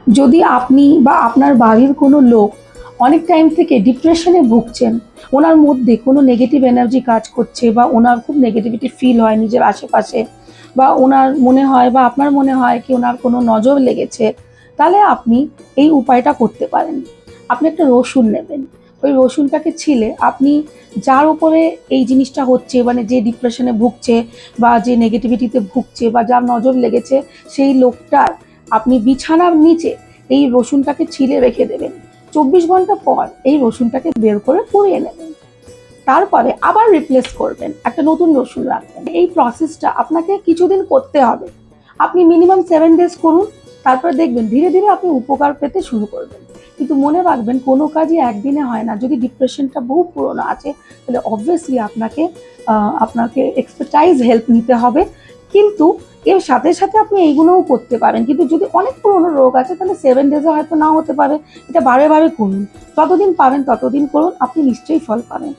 যদি আপনি বা আপনার বাড়ির কোনো লোক অনেক টাইম থেকে ডিপ্রেশনে ভুগছেন, ওনার মধ্যে কোনো নেগেটিভ এনার্জি কাজ করছে বা ওনার খুব নেগেটিভিটি ফিল হয় নিজের আশেপাশে, বা ওনার মনে হয় বা আপনার মনে হয় কি ওনার কোনো নজর লেগেছে, তাহলে আপনি এই উপায়টা করতে পারেন। আপনি একটা রসুন নেবেন, ওই রসুনটাকে ছিলে আপনি যার উপরে এই জিনিসটা হচ্ছে, মানে যে ডিপ্রেশনে ভুগছে বা যে নেগেটিভিটিতে ভুগছে বা যার নজর লেগেছে, সেই লোকটার আপনি বিছানার নিচে এই রসুনটাকে ছিলে রেখে দেবেন। 24 ঘন্টা পর এই রসুনটাকে বের করে পুড়িয়ে নেবেন, তারপরে আবার রিপ্লেস করবেন, একটা নতুন রসুন রাখবেন। এই প্রসেসটা আপনাকে কিছুদিন করতে হবে। আপনি মিনিমাম 7 ডেজ করুন, তারপরে দেখবেন ধীরে ধীরে আপনি উপকার পেতে শুরু করবেন। কিন্তু মনে রাখবেন কোনো কাজই একদিনে হয় না। যদি ডিপ্রেশনটা বহু পুরনো আছে তাহলে অবভিয়াসলি আপনাকে এক্সপার্টাইজ হেল্প নিতে হবে। কিন্তু এর সাথে সাথে আপনি এইগুলোও করতে পারেন। কিন্তু যদি অনেক পুরনো রোগ আছে তাহলে 7 ডেজে হয়তো নাও হতে পারে। এটা বারে বারে করুন, যতদিন পারেন ততদিন করুন, আপনি নিশ্চয়ই ফল পাবেন।